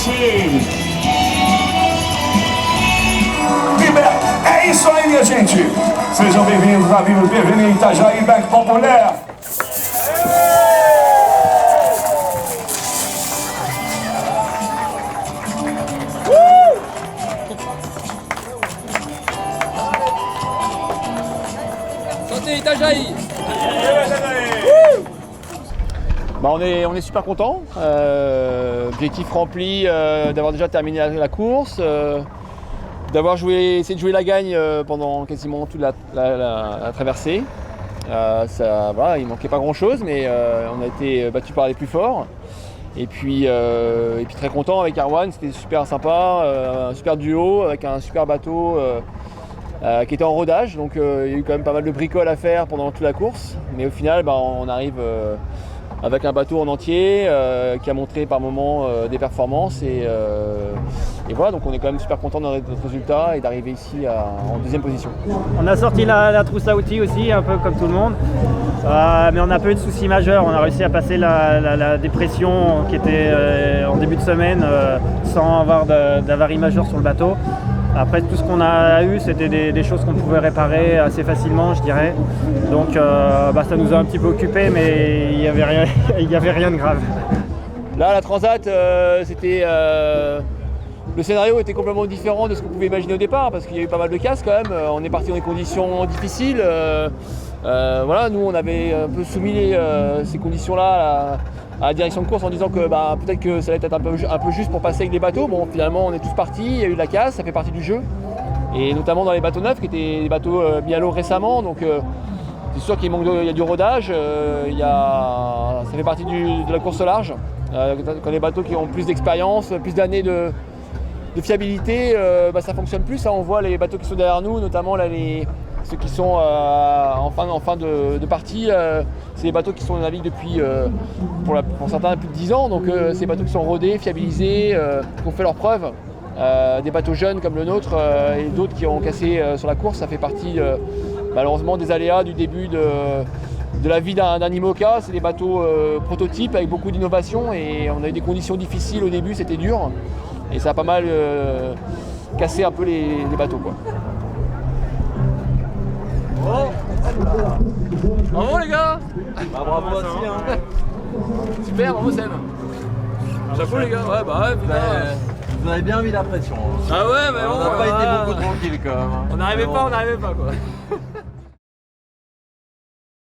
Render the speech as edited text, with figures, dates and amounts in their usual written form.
sim! É isso aí, minha gente! Sejam bem-vindos à Viva PVN Itajaí Back Populaire! Santé Itajaí! Bah on est super content. Objectif rempli d'avoir déjà terminé la course, d'avoir essayé de jouer la gagne pendant quasiment toute la traversée. Voilà, il manquait pas grand chose, mais on a été battu par les plus forts. Et puis très content avec Arwan, c'était super sympa, un super duo avec un super bateau qui était en rodage. Donc il y a eu quand même pas mal de bricoles à faire pendant toute la course. Mais au final, on arrive avec un bateau en entier qui a montré par moments des performances. Et voilà, donc on est quand même super content de notre résultat et d'arriver ici en deuxième position. On a sorti la trousse à outils aussi, un peu comme tout le monde. Mais on n'a pas eu de soucis majeurs. On a réussi à passer la dépression qui était en début de semaine sans avoir d'avarie majeure sur le bateau. Après, tout ce qu'on a eu, c'était des choses qu'on pouvait réparer assez facilement, je dirais. Donc ça nous a un petit peu occupés, mais il n'y avait rien de grave. Là, la Transat, le scénario était complètement différent de ce qu'on pouvait imaginer au départ, parce qu'il y a eu pas mal de casses quand même. On est parti dans des conditions difficiles. Voilà, nous, on avait un peu soumis ces conditions-là à la direction de course en disant que peut-être que ça allait être un peu juste pour passer avec les bateaux. Bon, finalement, on est tous partis, il y a eu de la casse, ça fait partie du jeu. Et notamment dans les bateaux neufs, qui étaient des bateaux mis à l'eau récemment. Donc, c'est sûr qu'il y a du rodage, ça fait partie de la course au large. Quand les bateaux qui ont plus d'expérience, plus d'années de fiabilité, ça fonctionne plus. Hein. On voit les bateaux qui sont derrière nous, notamment là, ceux qui sont en fin de partie. C'est des bateaux qui sont navigués depuis, pour certains, plus de 10 ans. Donc c'est des bateaux qui sont rodés, fiabilisés, qui ont fait leurs preuves. Des bateaux jeunes comme le nôtre et d'autres qui ont cassé sur la course, ça fait partie malheureusement des aléas du début de la vie d'un IMOCA. C'est des bateaux prototypes avec beaucoup d'innovation et on a eu des conditions difficiles au début, c'était dur et ça a pas mal cassé un peu les bateaux, quoi. Bravo les gars! Bravo aussi, hein. Super, bravo Seb! Chapeau les gars, ouais, putain. Vous avez bien mis la pression. Ah ouais, mais on n'a pas été beaucoup tranquille quand même. On n'arrivait pas quoi.